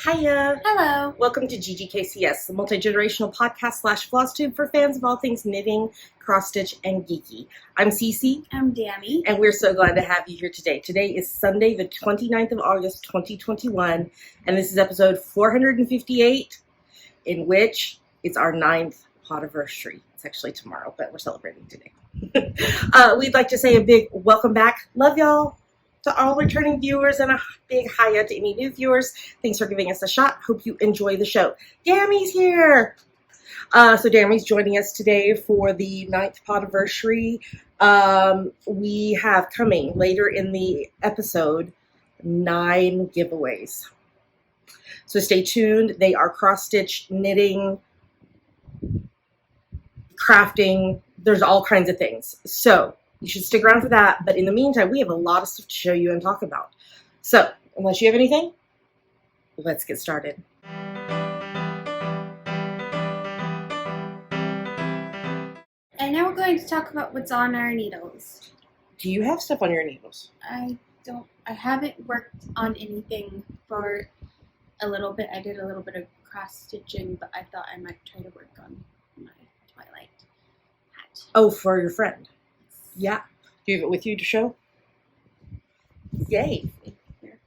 Hiya! Hello! Welcome to GGKCS, the multi-generational podcast / FlossTube for fans of all things knitting, cross-stitch, and geeky. I'm Cece. I'm Dammi. And we're so glad to have you here today. Today is Sunday, the 29th of August, 2021, and this is episode 458, in which it's our 9th Podiversary. It's actually tomorrow, but we're celebrating today. We'd like to say a big welcome back. Love y'all. To all returning viewers, and a big hiya to any new viewers. Thanks for giving us a shot. Hope you enjoy the show. Dammi's here. So Dammi's joining us today for the 9th Podiversary. We have coming later in the episode 9 giveaways. So stay tuned. They are cross-stitch, knitting, crafting. There's all kinds of things. So you should stick around for that. But in the meantime, we have a lot of stuff to show you and talk about. So, unless you have anything, let's get started. And now we're going to talk about what's on our needles. Do you have stuff on your needles? I haven't worked on anything for a little bit. I did a little bit of cross-stitching, but I thought I might try to work on my Twilight hat. Oh, for your friend. Yeah. Do you have it with you to show? Yay. Here.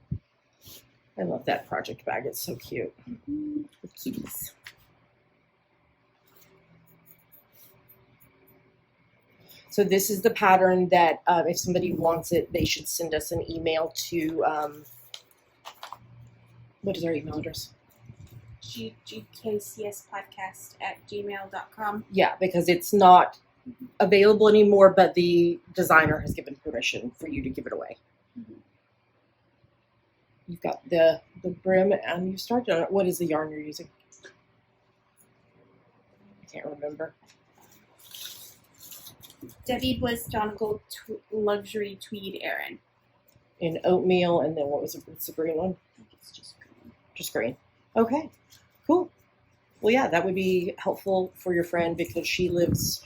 I love that project bag. It's so cute. Mm-hmm. With kitties. So this is the pattern that if somebody wants it, they should send us an email to, what is our email address? GGKCSpodcast@gmail.com. Yeah, because it's not available anymore, but the designer has given permission for you to give it away. Mm-hmm. You've got the brim, and you started on it. What is the yarn you're using? I can't remember. Debbie Bliss Donegal Luxury Tweed Aran. In oatmeal, and then what was it? What's the green one? I think it's just green. Just green. Okay, cool. Well, yeah, that would be helpful for your friend because she lives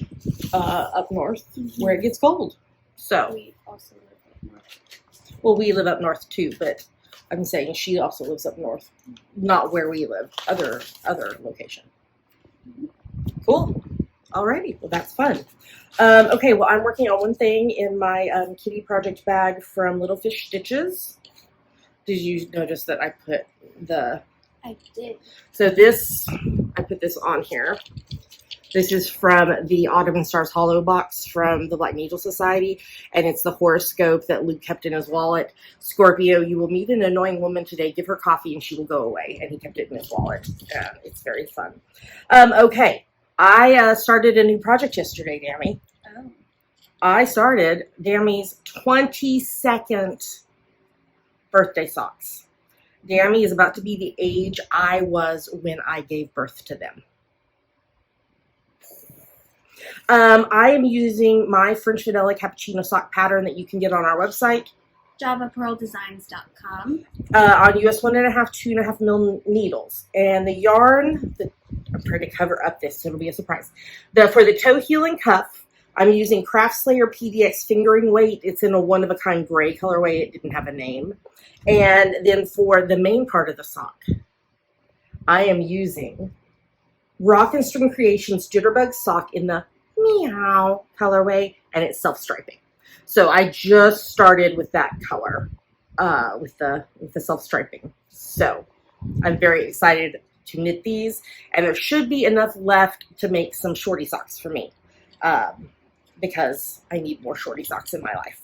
up north where it gets cold. So, We also live up north. well, we live up north too, but I'm saying she also lives up north, not where we live, other location. Cool. Alrighty, well, that's fun. Okay, well, I'm working on one thing in my kitty project bag from Little Fish Stitches. Did you notice that I put the... I did. So this, I put this on here. This is from the Autumn and Stars Hollow box from the Black Needle Society, and it's the horoscope that Luke kept in his wallet. Scorpio, you will meet an annoying woman today. Give her coffee and she will go away. And he kept it in his wallet. It's very fun. Okay, I started a new project yesterday, Dammi. Oh. I started Dammi's 22nd birthday socks. Dammi is about to be the age I was when I gave birth to them. I am using my French vanilla cappuccino sock pattern that you can get on our website. JavaPearlDesigns.com. On US 1.5, 2.5 mil needles. And the yarn, I'm trying to cover up this so it'll be a surprise. For the toe, heel, and cuff, I'm using Craft Slayer PDX fingering weight. It's in a one-of-a-kind gray colorway. It didn't have a name. And then for the main part of the sock, I am using Rock and String Creations Jitterbug sock in the meow colorway, and it's self-striping. So I just started with that color, with the self-striping. So I'm very excited to knit these, and there should be enough left to make some shorty socks for me. Because I need more shorty socks in my life.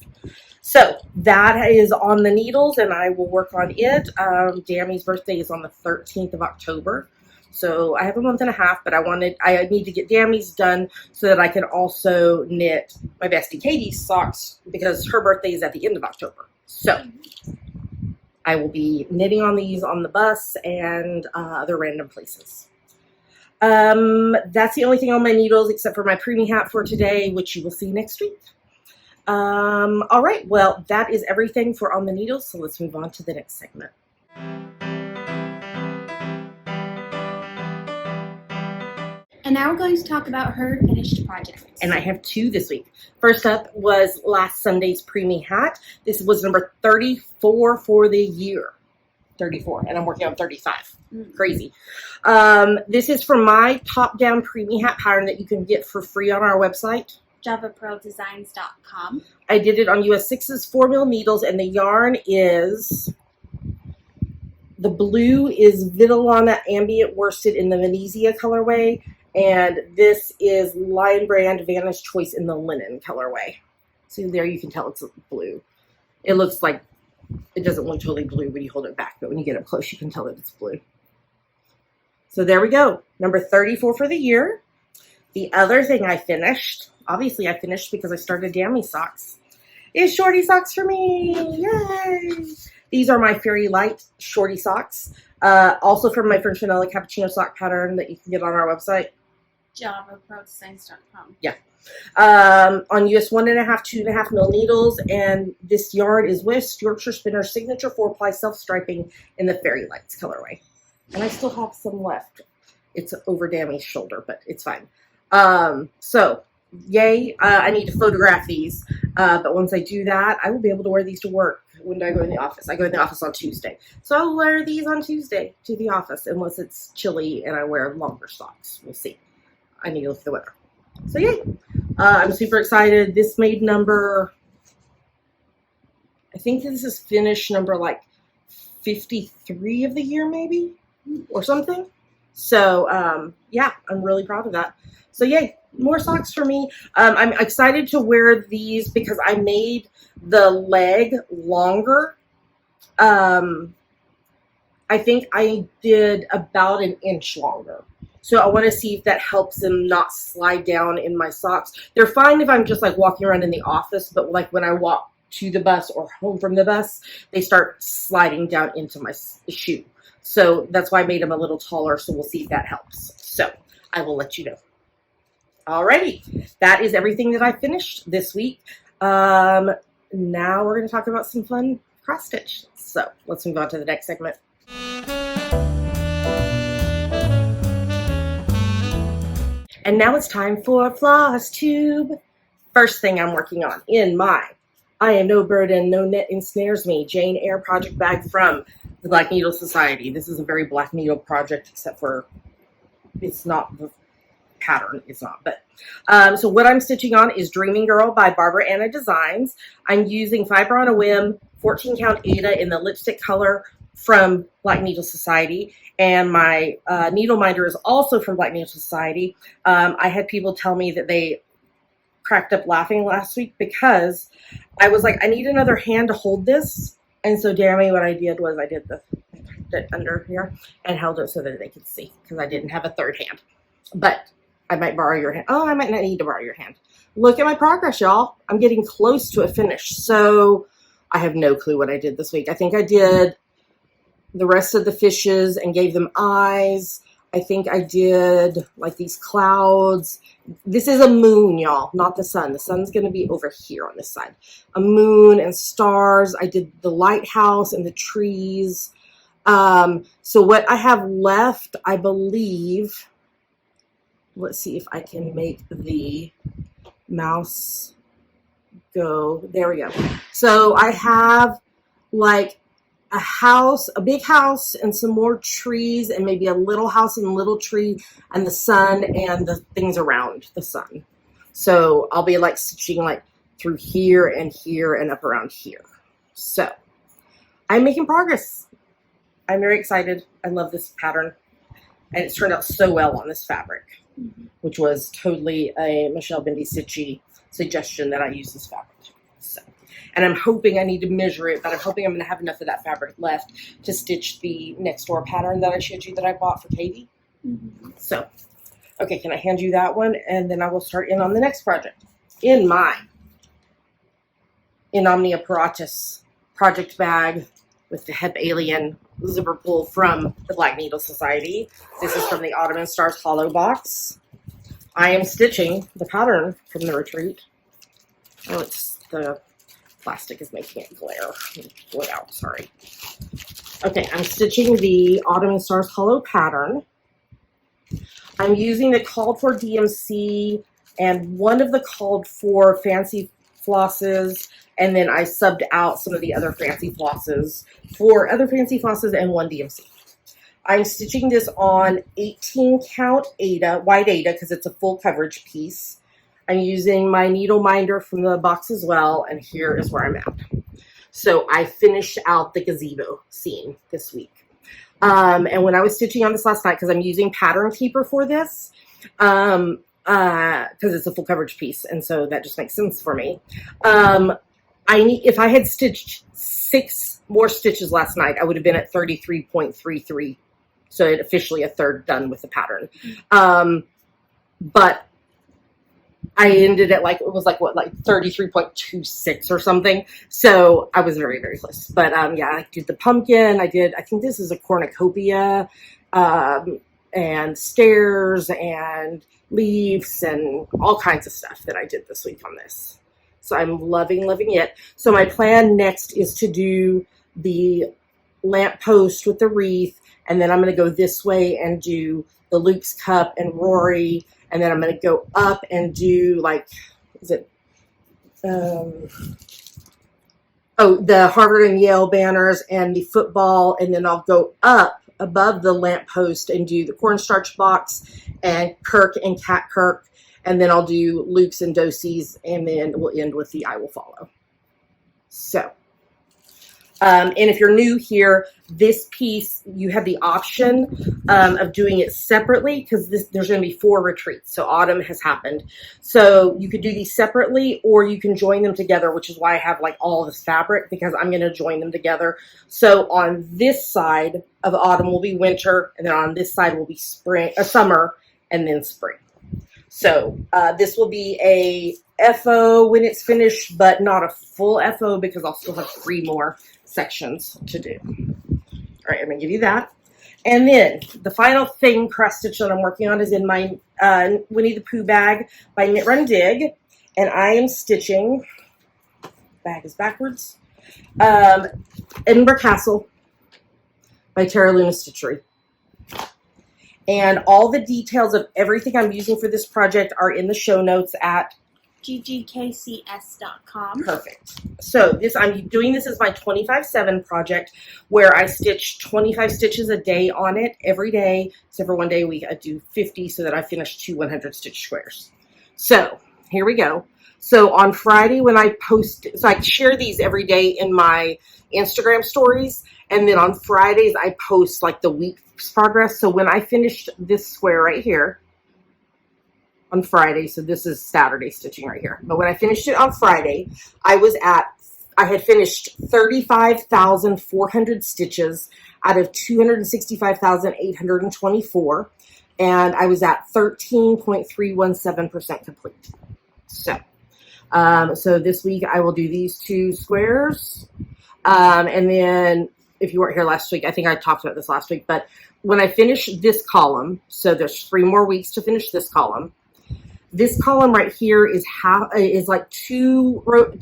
So that is on the needles, and I will work on it. Dammi's birthday is on the 13th of October. So I have a month and a half, but I need to get Dammi's done so that I can also knit my bestie Katie's socks because her birthday is at the end of October. So I will be knitting on these on the bus and other random places. That's the only thing on my needles except for my preemie hat for today, which you will see next week. All right, well, that is everything for on the needles, so let's move on to the next segment. And now we're going to talk about her finished projects. And I have 2 this week. First up was last Sunday's preemie hat. This was number 34 for the year. 34, and I'm working on 35. Mm. Crazy. This is from my top-down preemie hat pattern that you can get for free on our website. JavaPearlDesigns.com. I did it on US 6's 4mm needles, and the yarn is, the blue is Vitellana Ambient Worsted in the Venezia colorway, and this is Lion Brand Vanish Choice in the linen colorway. So there you can tell it's blue. It looks like, it doesn't look totally blue when you hold it back, but when you get up close, you can tell that it's blue. So there we go. Number 34 for the year. The other thing I finished, obviously I finished because I started Dammi socks, is Shorty Socks for me. Yay! These are my Fairy Light Shorty Socks. Also from my French Vanilla Cappuccino sock pattern that you can get on our website. JavaPearlDesigns.com. Yeah. On US 1.5, 2.5 mil needles, and this yarn is West Yorkshire Spinner Signature 4-ply self-striping in the Fairy Lights colorway. And I still have some left. It's over Dammi's shoulder, but it's fine. So, yay. I need to photograph these, but once I do that, I will be able to wear these to work. When do I go in the office? I go in the office on Tuesday. So I'll wear these on Tuesday to the office, unless it's chilly and I wear longer socks. We'll see. I need to look at the weather. So yay. I'm super excited. This made number, I think this is finished number like 53 of the year maybe, or something. So yeah, I'm really proud of that. So yay, more socks for me. I'm excited to wear these because I made the leg longer. I think I did about an inch longer. So I want to see if that helps them not slide down in my socks. They're fine if I'm just like walking around in the office, but like when I walk to the bus or home from the bus, they start sliding down into my shoe. So that's why I made them a little taller. So we'll see if that helps. So I will let you know. Alrighty, that is everything that I finished this week. Now we're going to talk about some fun cross stitch. So let's move on to the next segment. And now it's time for FlossTube. First thing I'm working on in my I Am No Burden, No Net Ensnares Me Jane Eyre project bag from the Black Needle Society. This is a very Black Needle project, except for it's not the pattern. It's not. But so what I'm stitching on is Dreaming Girl by Barbara Anna Designs. I'm using Fiber on a Whim 14 count Ada in the lipstick color from Black Needle Society. And my needle minder is also from Black Needle Society. I had people tell me that they cracked up laughing last week because I was like, I need another hand to hold this. And so Dammi, what I did was I did it under here and held it so that they could see because I didn't have a third hand. But I might borrow your hand. Oh, I might not need to borrow your hand. Look at my progress, y'all. I'm getting close to a finish. So I have no clue what I did this week. I think I did the rest of the fishes and gave them eyes. I think I did like these clouds. This is a moon, y'all, not the sun. The sun's going to be over here on this side. A moon and stars. I did the lighthouse and the trees. So what I have left, I believe, let's see if I can make the mouse go. There we go. So I have like a house, a big house, and some more trees, and maybe a little house and a little tree, and the sun and the things around the sun. So I'll be like stitching like through here and up around here. So I'm making progress. I'm very excited. I love this pattern, and it's turned out so well on this fabric, which was totally a Michelle Bendy Stitchy suggestion that I use this fabric. So. And I'm hoping, I need to measure it, but I'm hoping I'm going to have enough of that fabric left to stitch the next door pattern that I showed you that I bought for Katie. So, okay, can I hand you that one? And then I will start in on the next project. In my Omnia Paratus project bag with the Hep Alien zipper pull from the Black Needle Society. This is from the Autumn and Stars Hollow Box. I am stitching the pattern from the retreat. Oh, it's the plastic is making it glare. Pull it out, sorry. Okay, I'm stitching the Autumn and Stars Hollow pattern. I'm using the called for DMC and one of the called for Fancy flosses, and then I subbed out some of the other fancy flosses for other fancy flosses and one DMC. I'm stitching this on 18 count Aida, white Aida, because it's a full coverage piece. I'm using my needle minder from the box as well, and here is where I'm at. So I finished out the gazebo scene this week. And when I was stitching on this last night, because I'm using pattern keeper for this, because it's a full coverage piece, and so that just makes sense for me. If I had stitched 6 more stitches last night, I would have been at 33.33. So it officially a third done with the pattern. But I ended at like 33.26 or something. So I was very, very close. But yeah, I did the pumpkin. I think this is a cornucopia, and stairs and leaves and all kinds of stuff that I did this week on this. So I'm loving it. So my plan next is to do the lamppost with the wreath, and then I'm going to go this way and do the Luke's cup and Rory, and then I'm going to go up and do the Harvard and Yale banners and the football, and then I'll go up above the lamppost and do the cornstarch box and Kirk and Cat Kirk, and then I'll do Luke's and Dosie's, and then we'll end with the I Will Follow. So, and if you're new here, this piece, you have the option of doing it separately, because there's going to be 4 retreats. So autumn has happened. So you could do these separately, or you can join them together, which is why I have like all this fabric, because I'm going to join them together. So on this side of autumn will be winter, and then on this side will be summer, and then spring. So this will be a FO when it's finished, but not a full FO, because I'll still have 3 more sections to do. All right, I'm going to give you that. And then the final thing cross stitch that I'm working on is in my Winnie the Pooh bag by Knit Run Dig. And I am stitching, bag is backwards, Edinburgh Castle by Terra Luna Stitchery. And all the details of everything I'm using for this project are in the show notes at GGKCS.com. Perfect. So I'm doing this as my 25/7 project, where I stitch 25 stitches a day on it every day, except for one day a week. I do 50 so that I finish 2 100 stitch squares. So here we go. So on Friday when I post, so I share these every day in my Instagram stories, and then on Fridays I post like the week's progress. So when I finished this square right here on Friday, so this is Saturday stitching right here, but when I finished it on Friday, I had finished 35,400 stitches out of 265,824, and I was at 13.317% complete. So this week I will do these 2 squares, and then if you weren't here last week, I think I talked about this last week, but when I finish this column, so there's 3 more weeks to finish this column. This column right here is like 2 of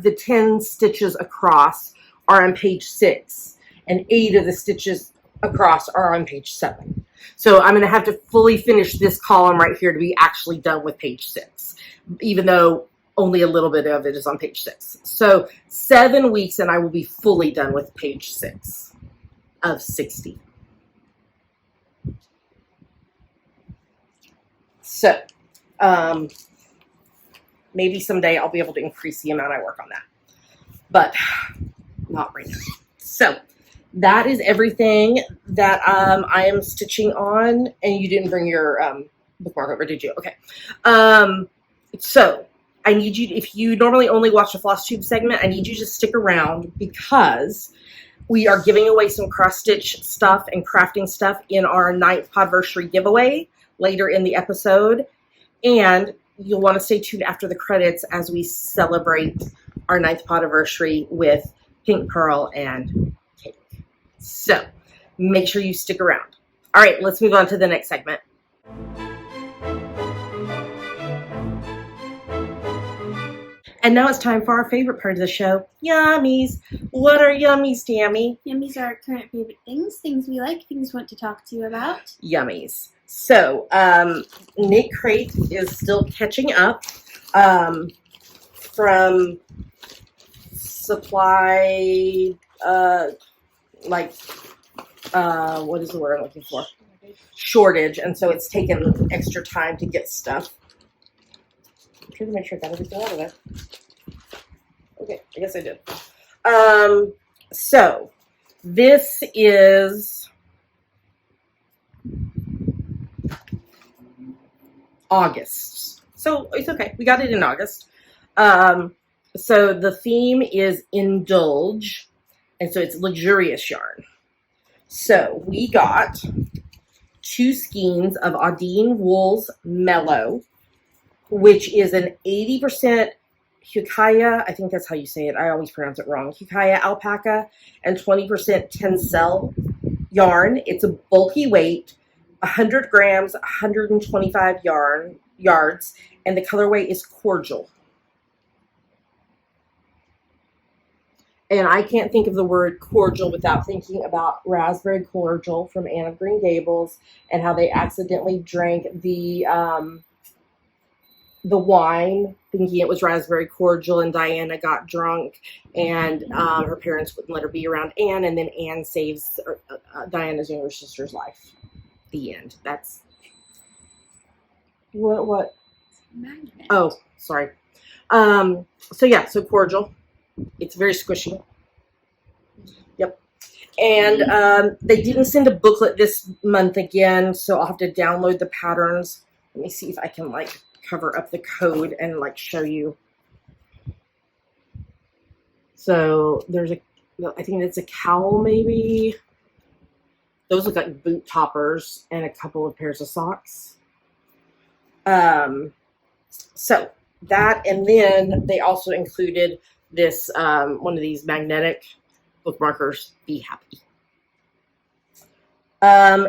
the 10 stitches across are on page 6, and 8 of the stitches across are on page 7. So I'm going to have to fully finish this column right here to be actually done with page 6, even though only a little bit of it is on page 6. So 7 weeks and I will be fully done with page 6 of 60. So, maybe someday I'll be able to increase the amount I work on that, but not right now. So, that is everything that I am stitching on, and you didn't bring your bookmark over, did you? Okay. So, I need you, if you normally only watch the FlossTube segment, I need you to stick around, because we are giving away some cross-stitch stuff and crafting stuff in our 9th Podiversary giveaway later in the episode, and you'll want to stay tuned after the credits as we celebrate our 9th Podiversary with Pink Pearl and cake. So make sure you stick around. All right, let's move on to the next segment. And now it's time for our favorite part of the show, Yummies. What are yummies, Dammi? Yummies are our current favorite things we like, things we want to talk to you about. Yummies. So, Knit Crate is still catching up from supply, what is the word I'm looking for? Shortage. And so it's taken extra time to get stuff. I'm trying to make sure I got everything out of there. Okay, I guess I did. So, this is August. So it's okay. We got it in August. So the theme is indulge. And so it's luxurious yarn. So we got 2 skeins of Audine Wool's Mellow, which is an 80% Hikaya, I think that's how you say it. I always pronounce it wrong. Hikaya alpaca and 20% tencel yarn. It's a bulky weight, 100 grams, 125 yards, and the colorway is cordial. And I can't think of the word cordial without thinking about raspberry cordial from Anne of Green Gables and how they accidentally drank the wine thinking it was raspberry cordial, and Diana got drunk, and her parents wouldn't let her be around Anne, and then Anne saves Diana's younger sister's life. The end. That's what? Magnet. Oh, sorry. So cordial. It's very squishy. Yep. And they didn't send a booklet this month again, so I'll have to download the patterns. Let me see if I can cover up the code and show you. So there's I think it's a cowl maybe. Those look like boot toppers and a couple of pairs of socks. So that, and then they also included this one of these magnetic bookmarkers. Be happy.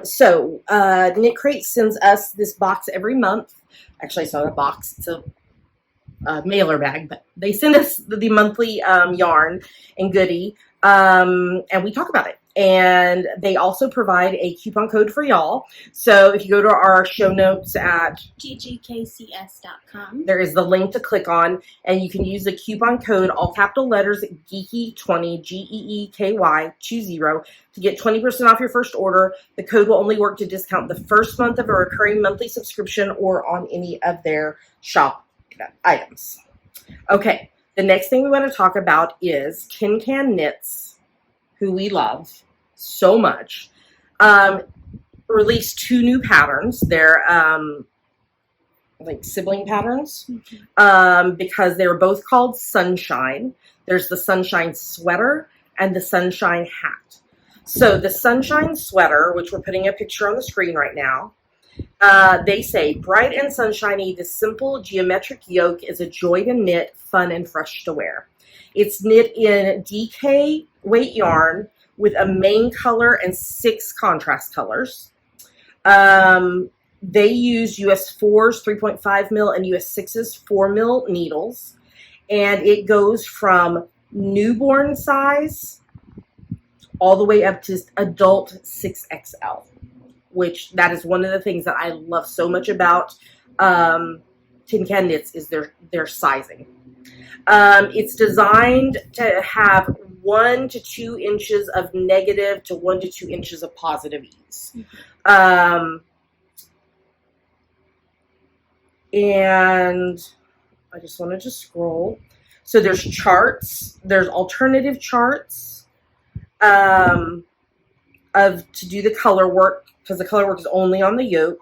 So Knit Crate sends us this box every month. Actually, it's not a box; it's a mailer bag. But they send us the monthly yarn and goodie, and we talk about it. And they also provide a coupon code for y'all. So if you go to our show notes at GGKCS.com, there is the link to click on, and you can use the coupon code, all capital letters, Geeky20, GEEKY20, to get 20% off your first order. The code will only work to discount the first month of a recurring monthly subscription or on any of their shop items. Okay, the next thing we want to talk about is Tin Can Knits, who we love so much, released 2 new patterns. They're sibling patterns, because they were both called Sunshine. There's the Sunshine Sweater and the Sunshine Hat. So the Sunshine Sweater, which we're putting a picture on the screen right now, they say, bright and sunshiny, this simple geometric yoke is a joy to knit, fun and fresh to wear. It's knit in DK weight yarn with a main color and 6 contrast colors. They use US 4s 3.5 mil and US 6s 4 mil needles. And it goes from newborn size all the way up to adult 6XL, which that is one of the things that I love so much about Tin Can Knits is their sizing. It's designed to have 1 to 2 inches of negative to 1 to 2 inches of positive ease. And I just wanted to scroll. So there's charts. There's alternative charts to do the color work, because the color work is only on the yoke.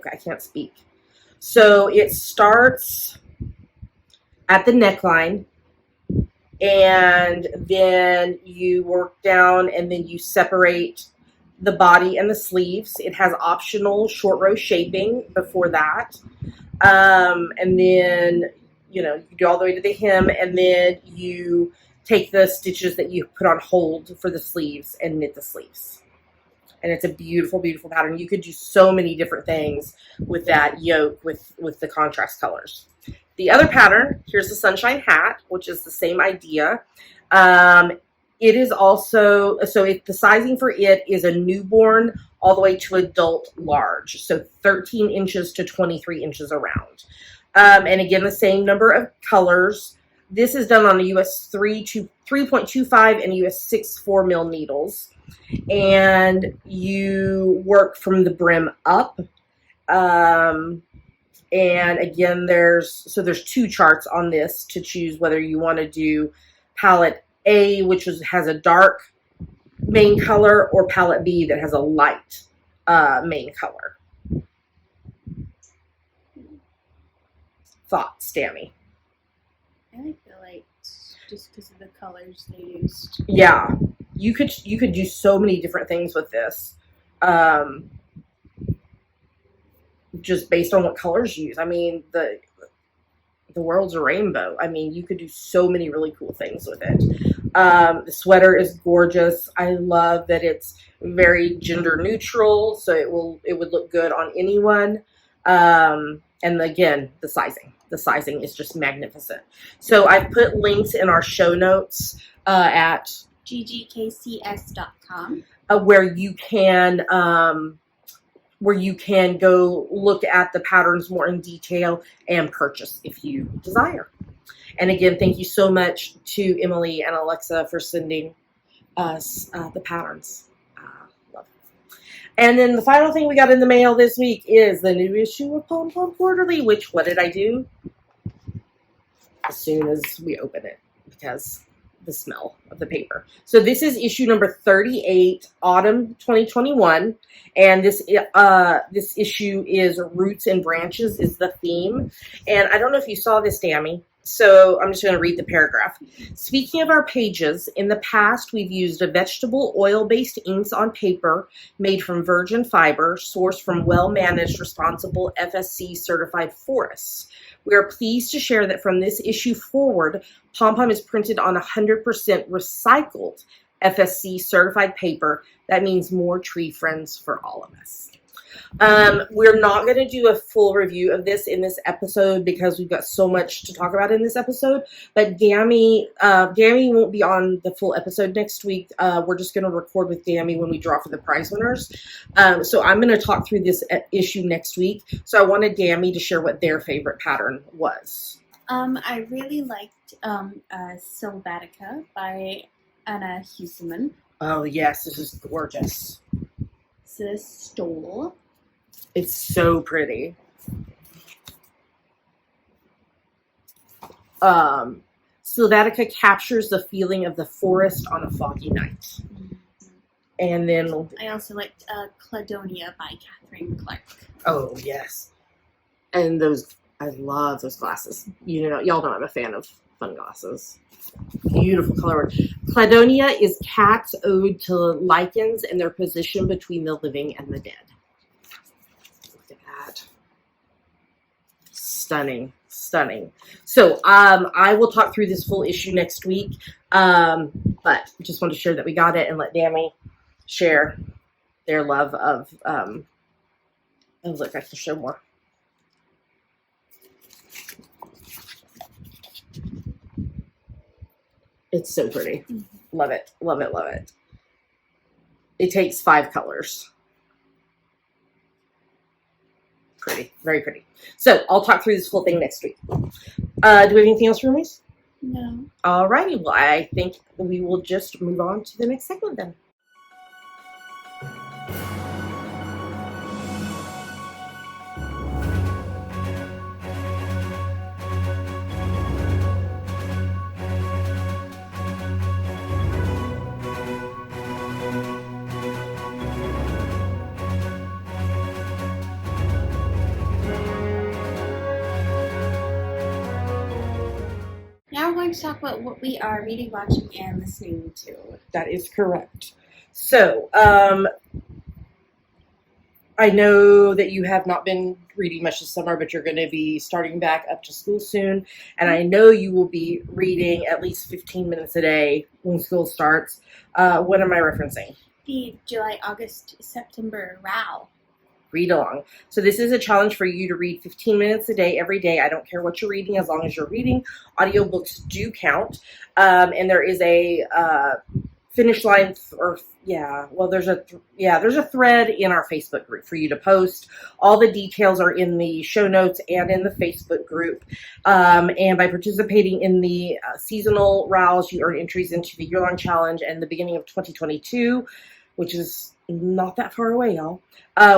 I can't speak. So it starts at the neckline, and then you work down, and then you separate the body and the sleeves. It has optional short row shaping before that. And then, you go all the way to the hem, and then you take the stitches that you put on hold for the sleeves and knit the sleeves. And it's a beautiful, beautiful pattern. You could do so many different things with that yoke with the contrast colors. The other pattern, here's the Sunshine Hat, which is the same idea. It is also, the sizing for it is a newborn all the way to adult large. So 13 inches to 23 inches around. And again, the same number of colors. This is done on a US 3.25 and US 6.4 mil needles. And you work from the brim up. And again, there's 2 charts on this to choose whether you want to do palette A, which has a dark main color, or palette B that has a light main color. Thoughts, Dammi? I like the light just because of the colors they used. Yeah, you could do so many different things with this. Just based on what colors you use. I mean, the world's a rainbow. I mean, you could do so many really cool things with it. The sweater is gorgeous. I love that it's very gender neutral, so it would look good on anyone. And again, the sizing is just magnificent. So I've put links in our show notes at GGKCS.com where you can go look at the patterns more in detail and purchase if you desire. And again, thank you so much to Emily and Alexa for sending us the patterns. Love it. And then the final thing we got in the mail this week is the new issue of Pom-Pom Quarterly, which, what did I do? As soon as we open it, because the smell of the paper. So this is issue number 38, autumn 2021, and this issue is Roots and Branches is the theme. And I don't know if you saw this, Dammi. So I'm just going to read the paragraph. Speaking of our pages, in the past we've used a vegetable oil-based inks on paper made from virgin fiber, sourced from well-managed, responsible FSC certified forests. We are pleased to share that from this issue forward, Pom-Pom is printed on 100% recycled FSC certified paper. That means more tree friends for all of us. We're not going to do a full review of this in this episode because we've got so much to talk about in this episode. But Dammi won't be on the full episode next week. We're just going to record with Dammi when we draw for the prize winners. So I'm going to talk through this issue next week. So I wanted Dammi to share what their favorite pattern was. I really liked Sylvatica by Anna Huseman. Oh, yes. This is gorgeous. It's a stole. It's so pretty. Sylvatica captures the feeling of the forest on a foggy night. Mm-hmm. And then I also liked Cladonia by Catherine Clark. Oh, yes. And those, I love those glasses. You know, y'all know I'm a fan of fun glasses. Beautiful color. Cladonia is Cat's ode to lichens and their position between the living and the dead. Look at that. Stunning. Stunning. So I will talk through this full issue next week. But just want to share that we got it and let Dammi share their love of oh, look, I can show more. It's so pretty. Mm-hmm. Love it. Love it. Love it. It takes 5 colors. Pretty. Very pretty. So I'll talk through this full thing next week. Do we have anything else, roomies? No. Alrighty. Well, I think we will just move on to the next segment then. Now we're going to talk about what we are reading, watching, and listening to. That is correct. So, I know that you have not been reading much this summer, but you're going to be starting back up to school soon. And I know you will be reading at least 15 minutes a day when school starts. What am I referencing? The July, August, September RAL. read along. So this is a challenge for you to read 15 minutes a day, every day. I don't care what you're reading, as long as you're reading. Audiobooks do count. And there is a finish line, there's a thread in our Facebook group for you to post. All the details are in the show notes and in the Facebook group. And by participating in the seasonal rouse, you earn entries into the year-long challenge and the beginning of 2022, which is not that far away, y'all.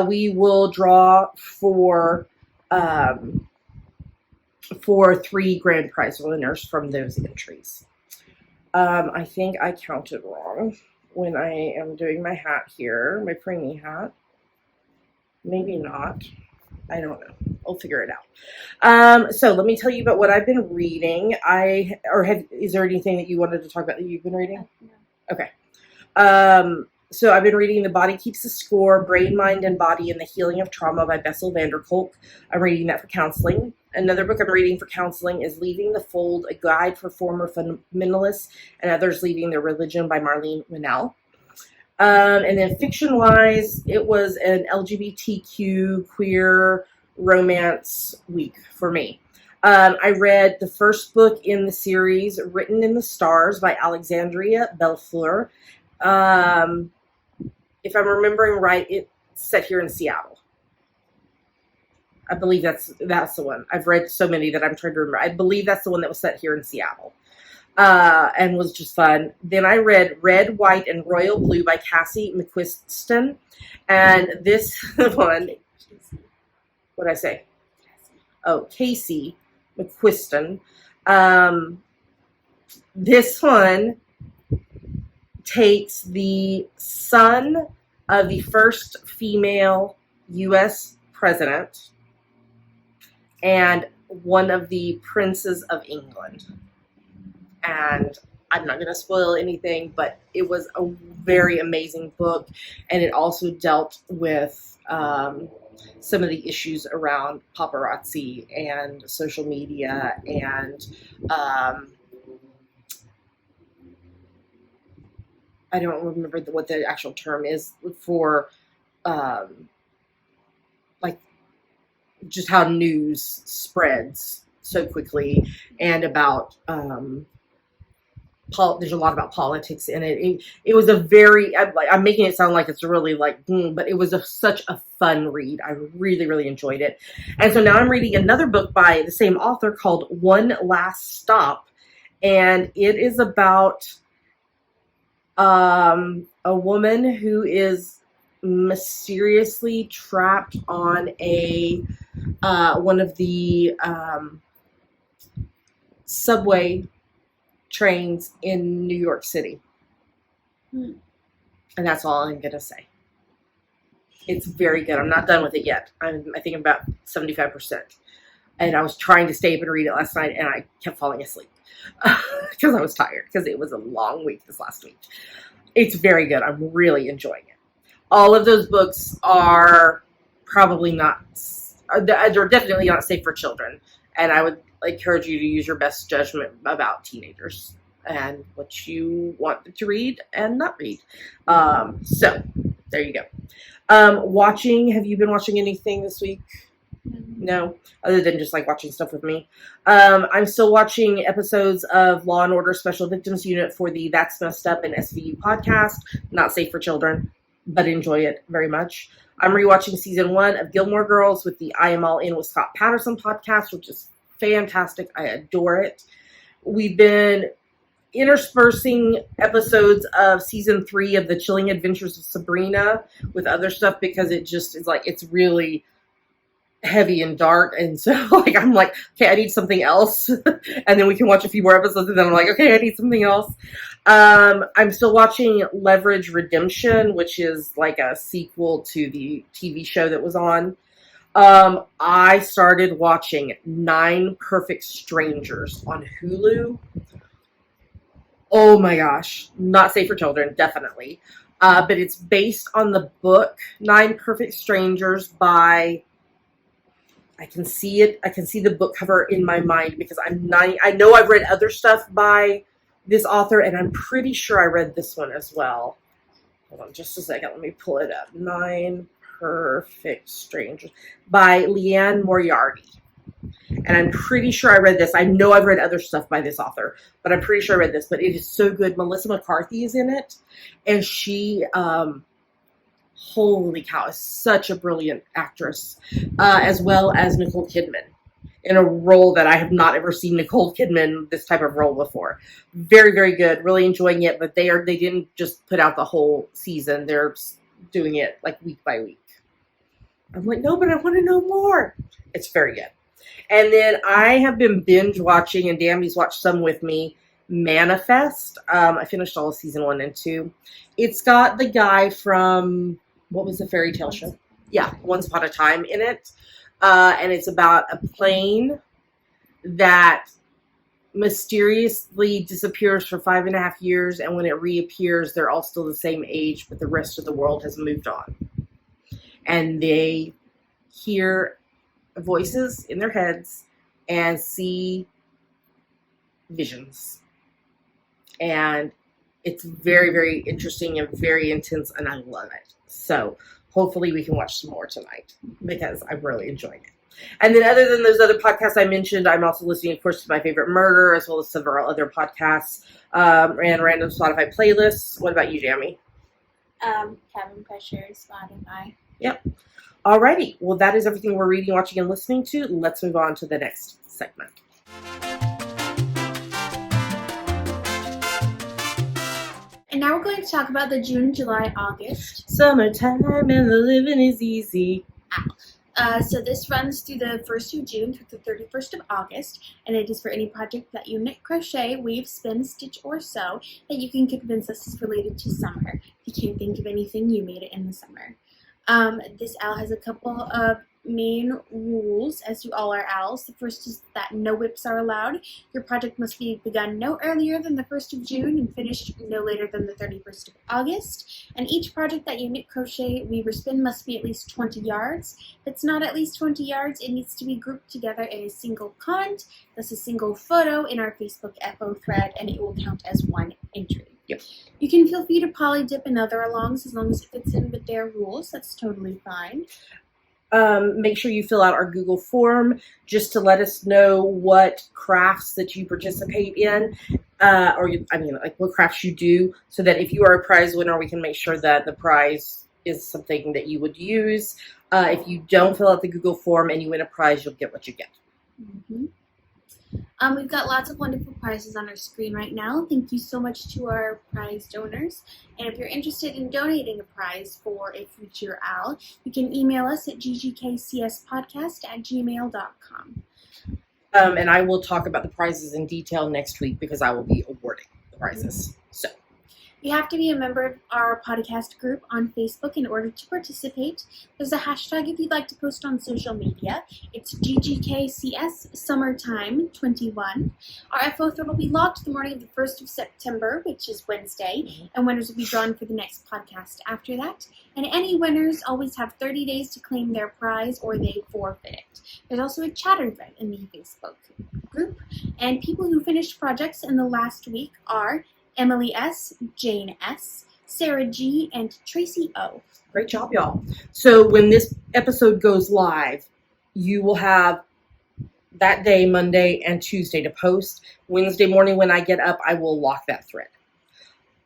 We will draw for 3 grand prize winners from those entries. I think I counted wrong when I am doing my hat here, my preemie hat. Maybe not. I don't know. I'll figure it out. So let me tell you about what I've been reading. Is there anything that you wanted to talk about that you've been reading? No. Okay. So I've been reading The Body Keeps the Score, Brain, Mind, and Body and the Healing of Trauma by Bessel van der Kolk. I'm reading that for counseling. Another book I'm reading for counseling is Leaving the Fold, A Guide for Former Fundamentalists and Others Leaving Their Religion by Marlene Winnell. And then fiction-wise, it was an LGBTQ queer romance week for me. I read the first book in the series, Written in the Stars by Alexandria Bellefleur. If I'm remembering right, it's set here in Seattle. I believe that's the one. I've read so many that I'm trying to remember. I believe that's the one that was set here in Seattle. And was just fun. Then I read Red, White, and Royal Blue by Cassie McQuiston. And this one, what did I say? Oh, Casey McQuiston. This one takes the son of the first female U.S. president and one of the princes of England. And I'm not going to spoil anything, but it was a very amazing book. And it also dealt with some of the issues around paparazzi and social media and I don't remember what the actual term is for, just how news spreads so quickly, and about there's a lot about politics in it. It was a very, I'm making it sound like it's really but it was such a fun read. I really, really enjoyed it. And so now I'm reading another book by the same author called One Last Stop, and it is about a woman who is mysteriously trapped on one of the subway trains in New York City. And that's all I'm going to say. It's very good. I'm not done with it yet. I think I'm about 75%. And I was trying to stay up and read it last night, and I kept falling asleep because I was tired, because it was a long week this last week. It's very good. I'm really enjoying it. All of those books are probably they're definitely not safe for children. And I would encourage you to use your best judgment about teenagers and what you want to read and not read. So there you go. Have you been watching anything this week? No, other than just watching stuff with me. I'm still watching episodes of Law and Order Special Victims Unit for the That's Messed Up and SVU podcast. Not safe for children, but enjoy it very much. I'm rewatching season 1 of Gilmore Girls with the I Am All In with Scott Patterson podcast, which is fantastic. I adore it. We've been interspersing episodes of season 3 of The Chilling Adventures of Sabrina with other stuff, because it just is it's really heavy and dark, and so I'm okay, I need something else. And then we can watch a few more episodes, and then I'm okay, I need something else. I'm still watching Leverage Redemption, which is a sequel to the TV show that was on. I started watching 9 Perfect Strangers on Hulu. Oh my gosh, not safe for children, definitely. But it's based on the book 9 Perfect Strangers by, I can see it. I can see the book cover in my mind, because I know I've read other stuff by this author, and I'm pretty sure I read this one as well. Hold on just a second. Let me pull it up. 9 Perfect Stranger by Leanne Moriarty. And I'm pretty sure I read this. I know I've read other stuff by this author, but I'm pretty sure I read this. But it is so good. Melissa McCarthy is in it. And she, holy cow, is such a brilliant actress. As well as Nicole Kidman in a role that I have not ever seen Nicole Kidman this type of role before. Very, very good. Really enjoying it. But they didn't just put out the whole season. They're doing it like week by week. I'm like, no, but I want to know more. It's very good. And then I have been binge watching, and Dammi's watched some with me, Manifest. I finished all of season 1 and 2. It's got the guy from, what was the fairy tale show? Yeah, Once Upon a Time in it. And it's about a plane that mysteriously disappears for 5.5 years, and when it reappears, they're all still the same age, but the rest of the world has moved on. And they hear voices in their heads and see visions. And it's very, very interesting and very intense, and I love it. So hopefully we can watch some more tonight because I'm really enjoying it. And then other than those other podcasts I mentioned, I'm also listening, of course, to My Favorite Murder, as well as several other podcasts and random Spotify playlists. What about you, Dammi? Cabin Pressure, Spotify. Yep. Alrighty. Well, that is everything we're reading, watching, and listening to. Let's move on to the next segment. And now we're going to talk about the June, July, August. Summertime and the living is easy. So this runs through the 1st of June through the 31st of August, and it is for any project that you knit, crochet, weave, spin, stitch, or sew that you can convince us is related to summer. If you can't think of anything, you made it in the summer. This owl has a couple of main rules, as do all our owls. The first is that no whips are allowed. Your project must be begun no earlier than the 1st of June and finished no later than the 31st of August. And each project that you knit, crochet, weave, or spin must be at least 20 yards. If it's not at least 20 yards, it needs to be grouped together in a single comment, thus a single photo in our Facebook FO thread, and it will count as one entry. Yep. You can feel free to poly dip in other alongs as long as it fits in with their rules. That's totally fine. Make sure you fill out our Google form just to let us know what crafts that you participate in, like what crafts you do, so that if you are a prize winner, we can make sure that the prize is something that you would use. If you don't fill out the Google form and you win a prize, you'll get what you get. Mm-hmm. We've got lots of wonderful prizes on our screen right now. Thank you so much to our prize donors. And if you're interested in donating a prize for a future owl, you can email us at ggkcspodcast@gmail.com. And I will talk about the prizes in detail next week because I will be awarding the prizes. So you have to be a member of our podcast group on Facebook in order to participate. There's a hashtag if you'd like to post on social media. It's GGKCS Summertime 21. Our FO thread will be logged the morning of the 1st of September, which is Wednesday, and winners will be drawn for the next podcast after that. And any winners always have 30 days to claim their prize or they forfeit it. There's also a chatter thread in the Facebook group, and people who finished projects in the last week are Emily S., Jane S., Sarah G., and Tracy O. Great job, y'all. So when this episode goes live, you will have that day, Monday and Tuesday, to post. Wednesday morning when I get up, I will lock that thread.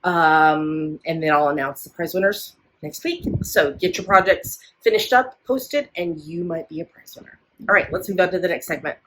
And then I'll announce the prize winners next week. So get your projects finished up, posted, and you might be a prize winner. All right, let's move on to the next segment.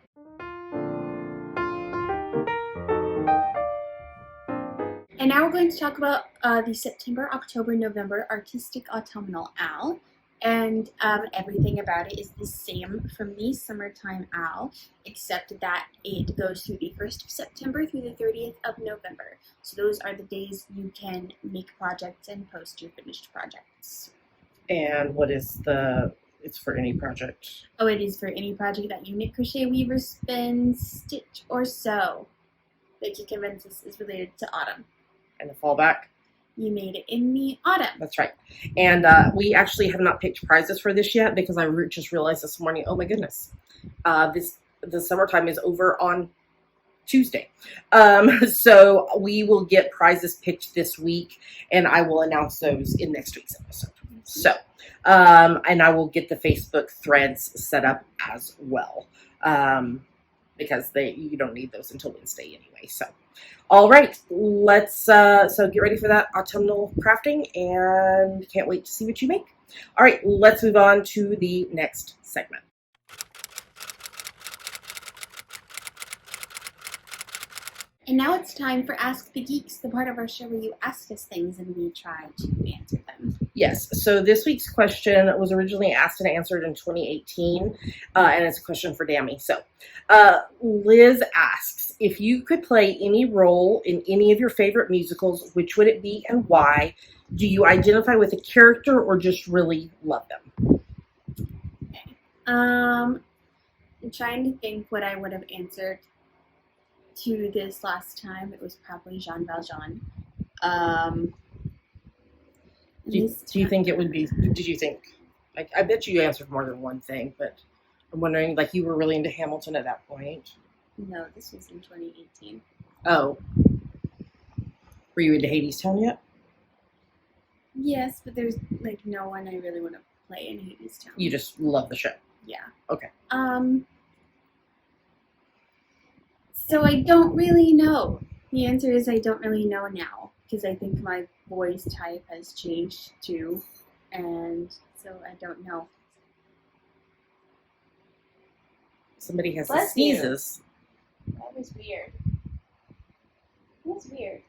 And now we're going to talk about the September, October, November Artistic Autumnal Owl. And everything about it is the same from the Summertime Owl, except that it goes through the 1st of September through the 30th of November. So those are the days you can make projects and post your finished projects. And what is it's for any project? Oh, it is for any project that you knit, crochet, weave, or spin, stitch, or sew that you convince us is related to autumn. And the fallback? You made it in the autumn. That's right. And we actually have not picked prizes for this yet because I just realized this morning, oh my goodness, the summertime is over on Tuesday. So we will get prizes picked this week, and I will announce those in next week's episode. So, and I will get the Facebook threads set up as well, because you don't need those until Wednesday anyway. So, all right, let's so get ready for that autumnal crafting, and can't wait to see what you make. All right, let's move on to the next segment. And now it's time for Ask the Geeks, the part of our show where you ask us things and we try to answer them. Yes, so this week's question was originally asked and answered in 2018, and it's a question for Dammi. So Liz asks, if you could play any role in any of your favorite musicals, which would it be and why? Do you identify with a character or just really love them? Okay. I'm trying to think what I would have answered to this last time. It was probably Jean Valjean. Do you think it would be, did you think, like, I bet you answered more than one thing, but I'm wondering, like, you were really into Hamilton at that point. No, this was in 2018. Oh. Were you into Hadestown yet? Yes, but there's, like, no one I really want to play in Hadestown. You just love the show? Yeah. Okay. So I don't really know. The answer is I don't really know now, because I think my voice type has changed too, and so I don't know. Somebody has Bless sneezes. That was weird. That was weird.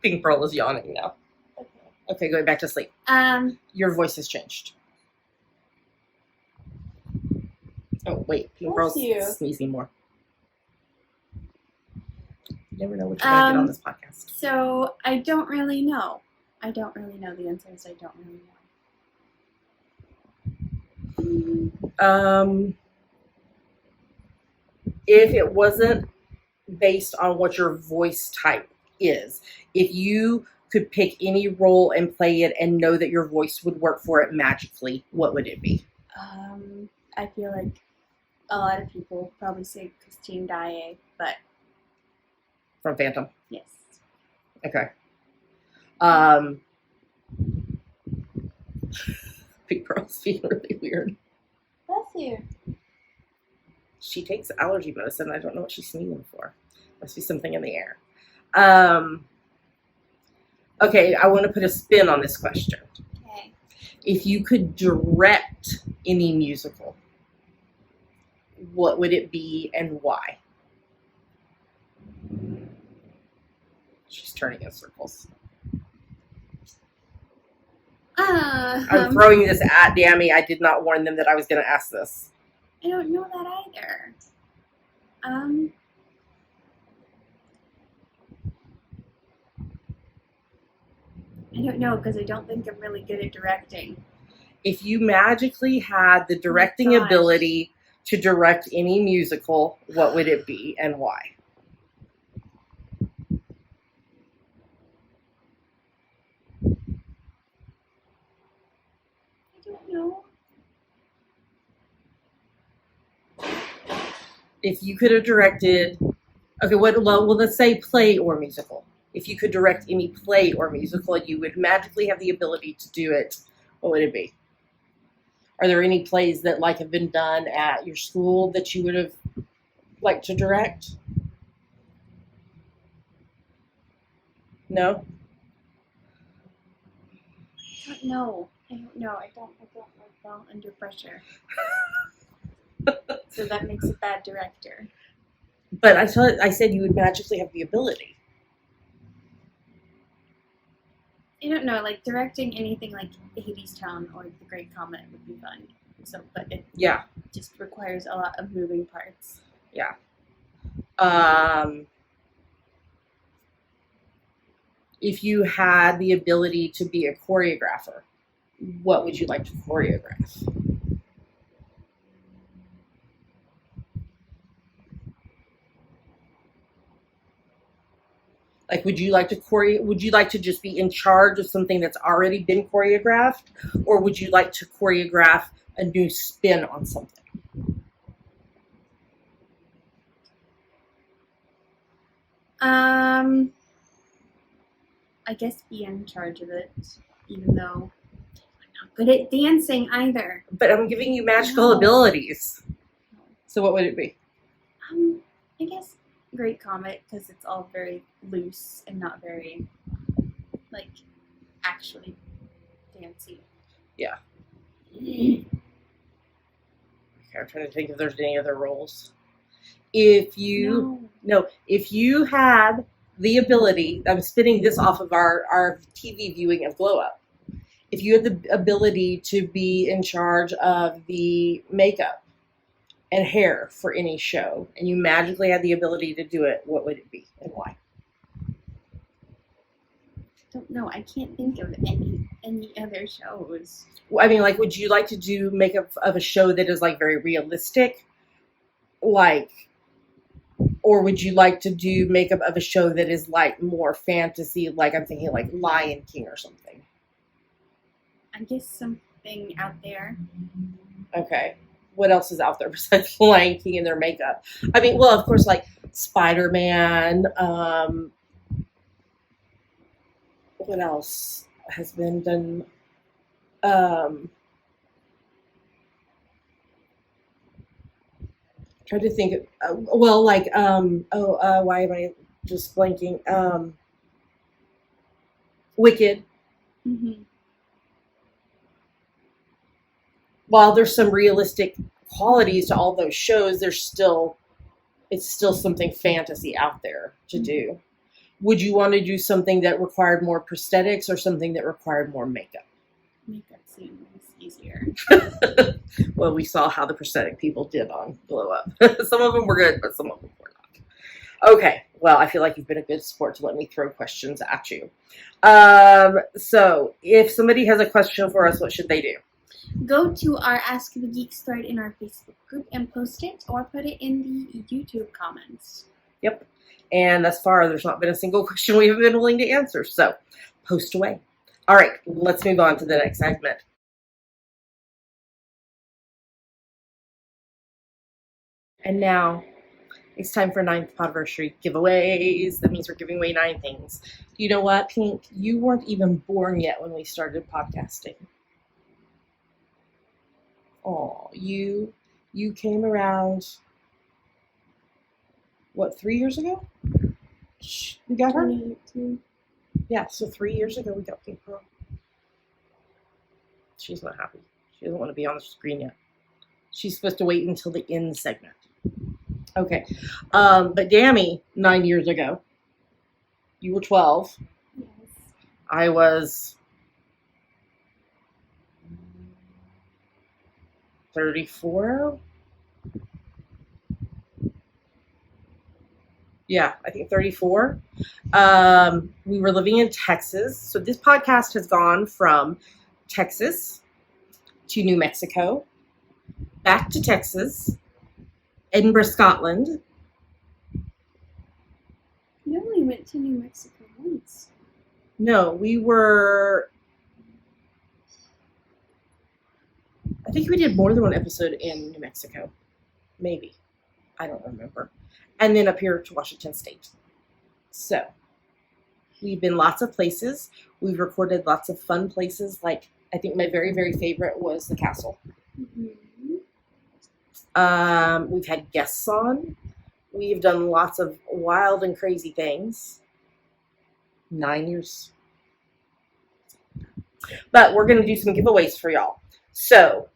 Pink Pearl is yawning now. Okay, going back to sleep. Your voice has changed. Oh, wait. Pink Pearl's sneezing more. You never know what you're going to get on this podcast. So, I don't really know. I don't really know the answers. I don't really know. If it wasn't based on what your voice type is, if you could pick any role and play it and know that your voice would work for it magically, what would it be? I feel like a lot of people probably say Christine Daae, but from Phantom? Yes. Okay. Pink Pearl's being really weird. Bless you. She takes allergy medicine. I don't know what she's sneezing for. Must be something in the air. Okay, I want to put a spin on this question. Okay. If you could direct any musical, what would it be and why? She's turning in circles. I'm throwing this at Dammi. I did not warn them that I was going to ask this. I don't know that either. I don't know, because I don't think I'm really good at directing. If you magically had the directing ability to direct any musical, what would it be and why? I don't know. If you could have directed, okay, well, let's say play or musical. If you could direct any play or musical and you would magically have the ability to do it, what would it be? Are there any plays that have been done at your school that you would have liked to direct? No? I don't know. I don't work well under pressure. So that makes a bad director. But I said you would magically have the ability. I don't know, directing anything like Hadestown or The Great Comet would be fun. So, but it just requires a lot of moving parts. Yeah. If you had the ability to be a choreographer, what would you like to choreograph? Would you like to just be in charge of something that's already been choreographed, or would you like to choreograph a new spin on something? I guess be in charge of it. even though I'm not good at dancing either. But I'm giving you magical abilities. So what would it be? I guess Great Comet, because it's all very loose and not very, like, actually fancy. Yeah. Okay, I'm trying to think if there's any other roles. If you had the ability, I'm spinning this off of our TV viewing of Glow Up. If you had the ability to be in charge of the makeup and hair for any show, and you magically had the ability to do it, what would it be and why? I don't know. I can't think of any other shows. I mean, like, would you like to do makeup of a show that is, like, very realistic? Like, or would you like to do makeup of a show that is, like, more fantasy? Like, I'm thinking, like, Lion King or something. I guess something out there. Okay. What else is out there besides Lion King and their makeup? I mean, well, of course, like, Spider-Man. What else has been done? Trying to think. Why am I just blanking? Wicked. Mm-hmm. While there's some realistic qualities to all those shows, it's still something fantasy out there to do. Would you want to do something that required more prosthetics or something that required more makeup? Makeup seems easier. Well, we saw how the prosthetic people did on Glow Up. Some of them were good, but some of them were not. Okay, well, I feel like you've been a good sport to let me throw questions at you. So, if somebody has a question for us, what should they do? Go to our Ask the Geeks thread in our Facebook group and post it, or put it in the YouTube comments. Yep. And thus far, there's not been a single question we haven't been willing to answer. So, post away. All right, let's move on to the next segment. And now, it's time for 9th Podiversary giveaways. That means we're giving away 9 things. You know what, Pink? You weren't even born yet when we started podcasting. Oh, you came around, what, 3 years ago? We got her? 2018. Yeah, so 3 years ago we got Pink Pearl. She's not happy. She doesn't want to be on the screen yet. She's supposed to wait until the end segment. Okay. But Dammi, 9 years ago, you were 12. Yes. I was 34. Yeah, I think 34. We were living in Texas. So this podcast has gone from Texas to New Mexico, back to Texas, Edinburgh, Scotland. We only went to New Mexico once. No, we were... I think we did more than one episode in New Mexico. Maybe. I don't remember. And then up here to Washington State. So, we've been lots of places. We've recorded lots of fun places. Like, I think my very, very favorite was the castle. Mm-hmm. We've had guests on. We've done lots of wild and crazy things. 9 years. But we're going to do some giveaways for y'all. So,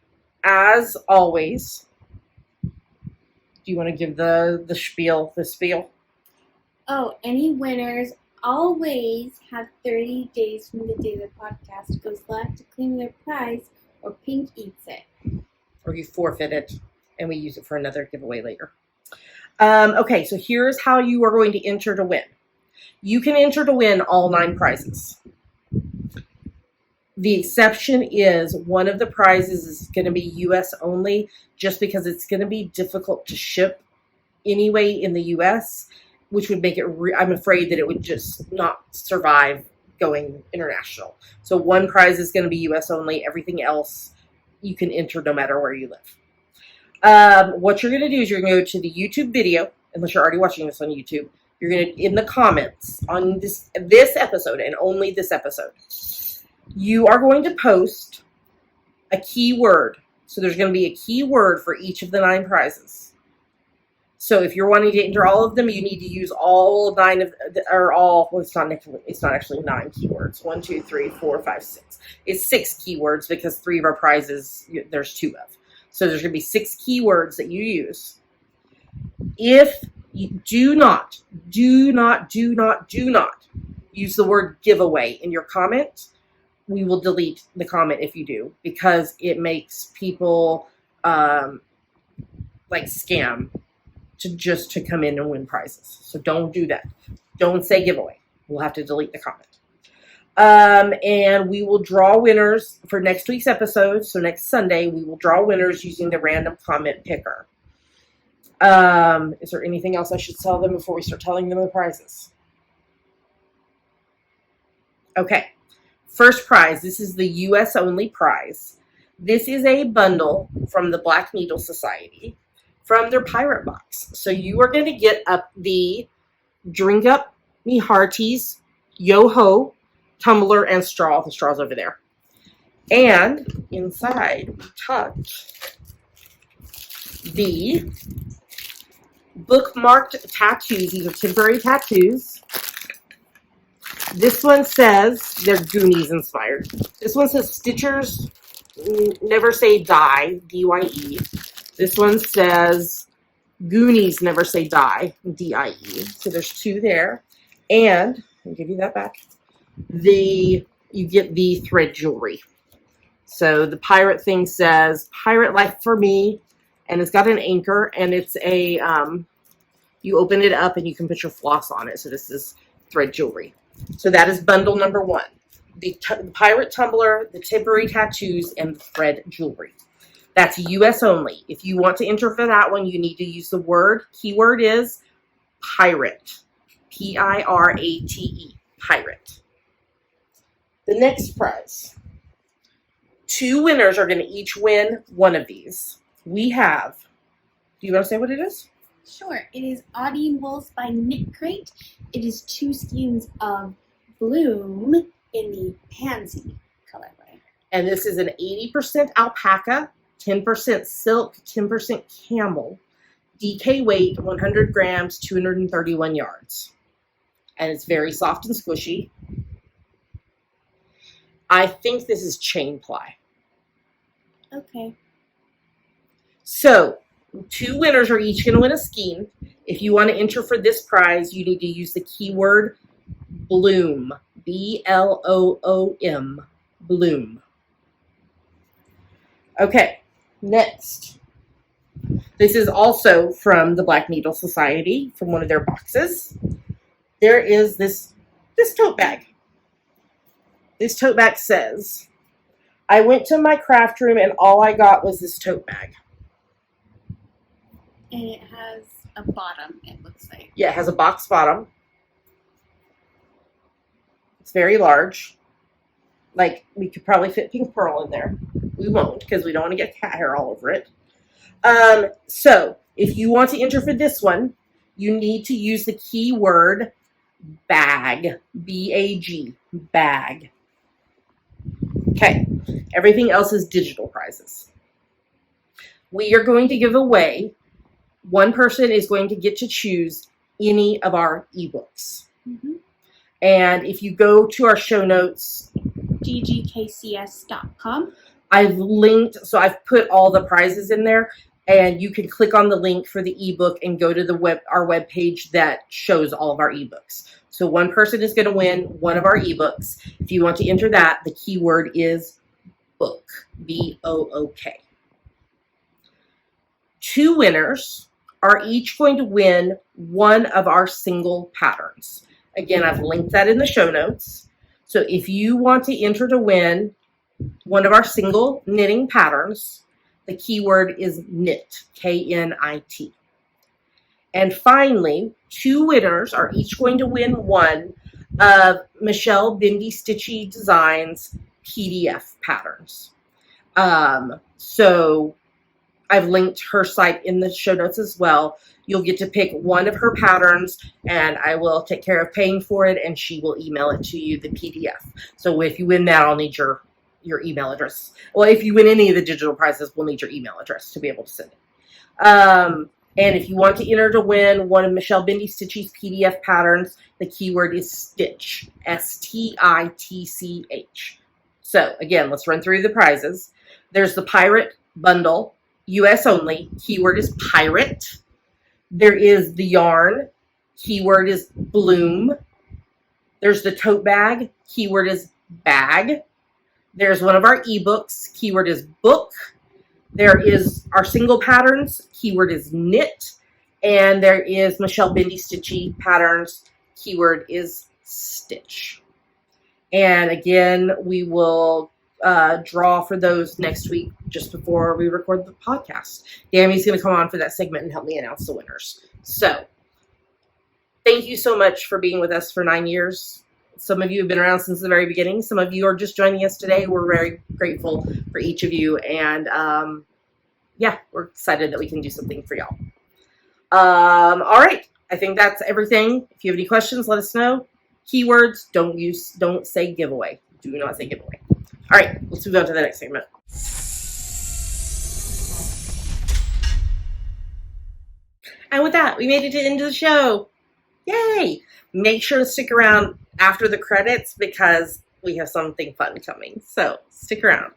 as always, do you want to give the spiel? Oh, any winners always have 30 days from the day the podcast goes live to claim their prize, or Pink eats it. Or you forfeit it, and we use it for another giveaway later. Okay, so here's how you are going to enter to win. You can enter to win all 9 prizes. The exception is one of the prizes is going to be U.S. only, just because it's going to be difficult to ship anyway in the U.S., which would make it, I'm afraid that it would just not survive going international. So one prize is going to be U.S. only. Everything else you can enter no matter where you live. What you're going to do is you're going to go to the YouTube video, unless you're already watching this on YouTube. You're going to, in the comments on this episode, and only this episode, you are going to post a keyword. So there's going to be a keyword for each of the 9 prizes. So if you're wanting to enter all of them, you need to use all 9 of, or all, well, it's not actually 9 keywords. 1, 2, 3, 4, 5, 6. It's 6 keywords because 3 of our prizes, there's 2 of. So there's going to be 6 keywords that you use. If you do not use the word giveaway in your comment, we will delete the comment if you do, because it makes people like scam to come in and win prizes. So don't do that. Don't say giveaway. We'll have to delete the comment. And we will draw winners for next week's episode. So next Sunday, we will draw winners using the random comment picker. Is there anything else I should tell them before we start telling them the prizes? Okay. First prize. This is the U.S. only prize. This is a bundle from the Black Needle Society from their pirate box. So you are going to get up the Drink Up Me Hearties, Yo-Ho, tumbler, and straw. The straw's over there. And inside, we tucked the bookmarked tattoos. These are temporary tattoos. This one says, they're Goonies inspired. This one says Stitchers Never Say Die, D-Y-E. This one says Goonies Never Say Die, D-I-E. So there's 2 there. And, I'll give you that back. You get the thread jewelry. So the pirate thing says, Pirate Life for Me. And it's got an anchor, and it's a, you open it up and you can put your floss on it. So this is thread jewelry. So that is bundle number 1. The pirate tumbler, the temporary tattoos, and the thread jewelry. That's U.S. only. If you want to enter for that one, you need to use the word. Keyword is pirate. P-I-R-A-T-E. Pirate. The next prize. 2 winners are going to each win one of these. We have, do you want to say what it is? Sure. It is Audibles by Knit Crate. It is 2 skeins of Bloom in the Pansy colorway. And this is an 80% alpaca, 10% silk, 10% camel, DK weight, 100 grams, 231 yards. And it's very soft and squishy. I think this is chain ply. Okay. So, 2 winners are each going to win a skein. If you want to enter for this prize, you need to use the keyword Bloom. B-L-O-O-M. Bloom. Okay, next. This is also from the Black Needle Society, from one of their boxes. There is this tote bag. This tote bag says, I went to my craft room and all I got was this tote bag. And it has a bottom, it looks like. Yeah, it has a box bottom. It's very large. Like, we could probably fit Pink Pearl in there. We won't, because we don't want to get cat hair all over it. So, if you want to enter for this one, you need to use the keyword bag. B-A-G. Bag. Okay. Everything else is digital prizes. We are going to give away, one person is going to get to choose any of our ebooks. Mm-hmm. And if you go to our show notes, GGKCS.com, I've linked, so I've put all the prizes in there, and you can click on the link for the ebook and go to our web page that shows all of our ebooks. So one person is going to win one of our ebooks. If you want to enter that, the keyword is book, B-O-O-K. 2 winners are each going to win one of our single patterns. Again, I've linked that in the show notes. So if you want to enter to win one of our single knitting patterns, the keyword is knit, K-N-I-T. And finally, 2 winners are each going to win one of Michelle Bindi Stitchy Designs PDF patterns. So I've linked her site in the show notes as well. You'll get to pick one of her patterns, and I will take care of paying for it, and she will email it to you, the PDF. So if you win that, I'll need your email address. Well, if you win any of the digital prizes, we'll need your email address to be able to send it. And if you want to enter to win one of Michelle Bendy Stitchy's PDF patterns, the keyword is Stitch, STITCH. So again, let's run through the prizes. There's the Pirate Bundle, US only, keyword is Pirate. There is the yarn, keyword is Bloom. There's the tote bag, keyword is Bag. There's one of our ebooks, keyword is Book. There is our single patterns, keyword is Knit. And there is Michelle Bendy Stitchy patterns, keyword is Stitch. And again, we will draw for those next week just before we record the podcast. Dammi's going to come on for that segment and help me announce the winners. So thank you so much for being with us for 9 years. Some of you have been around since the very beginning. Some of you are just joining us today. We're very grateful for each of you. And yeah, we're excited that we can do something for y'all. All right. I think that's everything. If you have any questions, let us know. Keywords, don't say giveaway. Do not say giveaway. All right, let's move on to the next segment. And with that, we made it to the end of the show. Yay! Make sure to stick around after the credits because we have something fun coming. So stick around.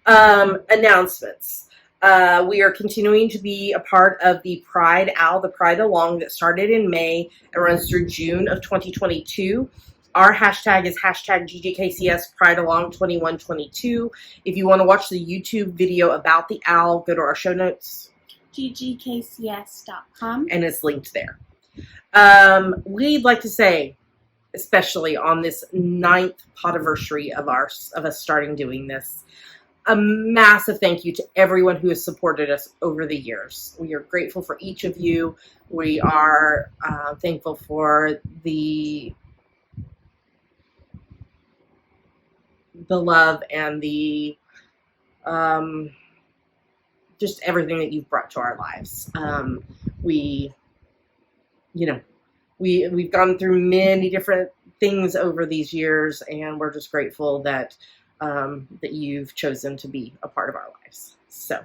Announcements. We are continuing to be a part of the Pride Owl, the Pride Along that started in May and runs through June of 2022. Our hashtag is hashtag GGKCS Pride Along 2122. If you want to watch the YouTube video about the owl, go to our show notes. GGKCS.com. And it's linked there. We'd like to say, especially on this 9th Podiversary of us starting doing this, a massive thank you to everyone who has supported us over the years. We are grateful for each of you. We are thankful for the love and the just everything that you've brought to our lives. We've gone through many different things over these years, and we're just grateful that that you've chosen to be a part of our lives. So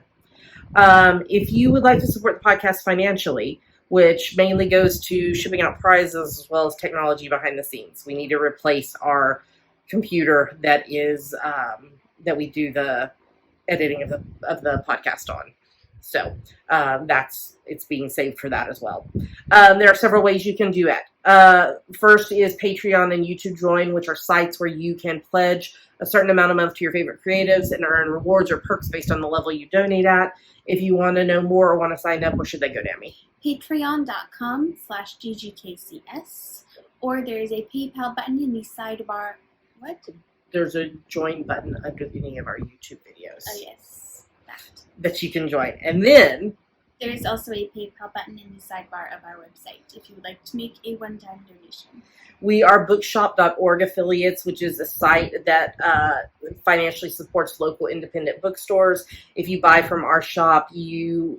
if you would like to support the podcast financially, which mainly goes to shipping out prizes as well as technology behind the scenes, we need to replace our computer that is that we do the editing of the podcast on. So it's being saved for that as well. There are several ways you can do it. First is Patreon and YouTube Join, which are sites where you can pledge a certain amount a month to your favorite creatives and earn rewards or perks based on the level you donate at. If you want to know more or want to sign up, where should they go, Dammi? Patreon.com/GGKCS, or there's a PayPal button in the sidebar. What? There's a join button under any of our YouTube videos. Oh, yes. That you can join. And then there is also a PayPal button in the sidebar of our website if you would like to make a one-time donation. We are bookshop.org affiliates, which is a site that financially supports local independent bookstores. If you buy from our shop, the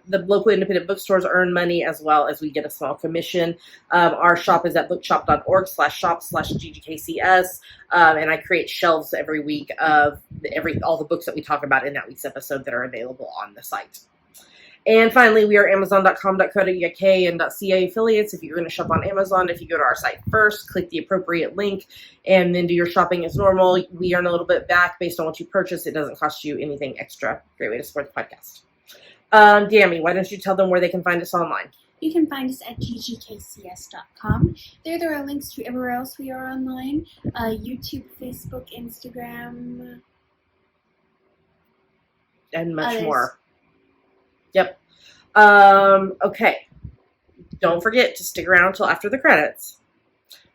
local independent bookstores earn money as well as we get a small commission. Our shop is at bookshop.org/shop/GGKCS. And I create shelves every week of all the books that we talk about in that week's episode that are available on the site. And finally, we are amazon.com.co.uk and .ca affiliates. If you're going to shop on Amazon, if you go to our site first, click the appropriate link, and then do your shopping as normal. We earn a little bit back based on what you purchase. It doesn't cost you anything extra. Great way to support the podcast. Dammi, why don't you tell them where they can find us online? You can find us at ggkcs.com. There are links to everywhere else we are online. YouTube, Facebook, Instagram. And much more. Yep. Okay. Don't forget to stick around until after the credits.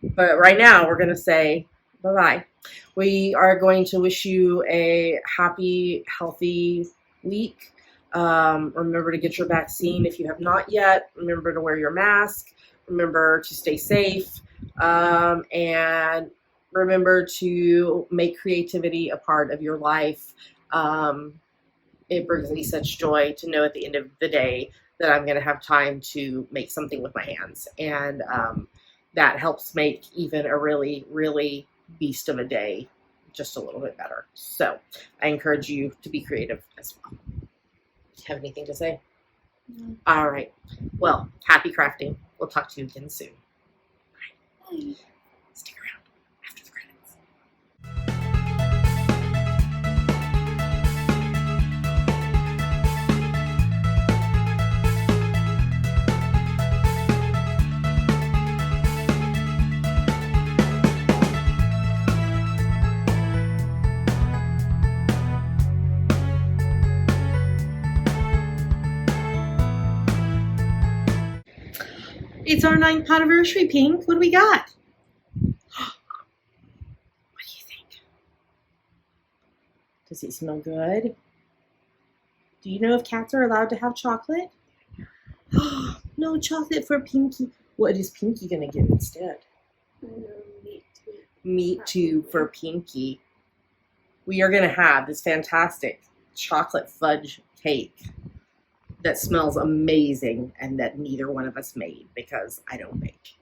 But right now, we're going to say bye-bye. We are going to wish you a happy, healthy week. Remember to get your vaccine if you have not yet. Remember to wear your mask. Remember to stay safe. And remember to make creativity a part of your life. it brings me such joy to know at the end of the day that I'm going to have time to make something with my hands. And that helps make even a really, really beast of a day just a little bit better. So I encourage you to be creative as well. Do you have anything to say? No. All right. Well, happy crafting. We'll talk to you again soon. Bye. Stick around after the credits. It's our 9th Podiversary, Pink. What do we got? What do you think? Does it smell good? Do you know if cats are allowed to have chocolate? No chocolate for Pinky. What is Pinky going to get instead? Meat too for Pinky. We are going to have this fantastic chocolate fudge cake that smells amazing and that neither one of us made because I don't bake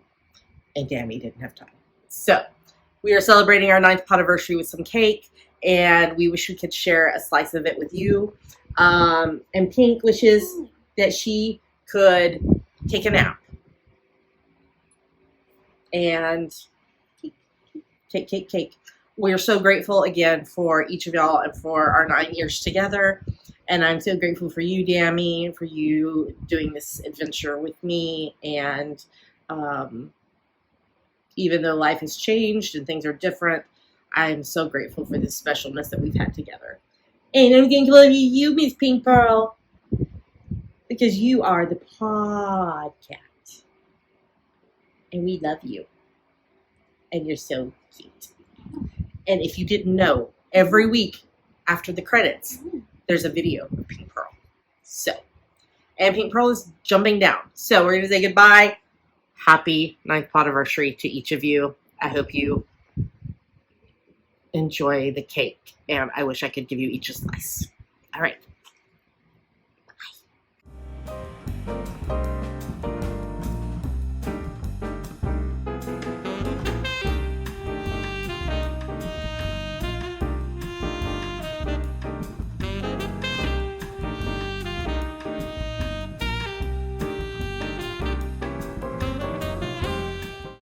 and Dammi didn't have time. So we are celebrating our 9th Podiversary with some cake, and we wish we could share a slice of it with you. And Pink wishes that she could take a nap. And cake. We're so grateful again for each of y'all and for our 9 years together. And I'm so grateful for you, Dammi, for you doing this adventure with me. And even though life has changed and things are different, I'm so grateful for this specialness that we've had together. And I'm going to love you, Miss Pink Pearl, because you are the podcast. And we love you. And you're so cute. And if you didn't know, every week after the credits, there's a video of Pink Pearl. So, and Pink Pearl is jumping down. So we're going to say goodbye. Happy 9th Podiversary to each of you. I hope you enjoy the cake. And I wish I could give you each a slice. All right.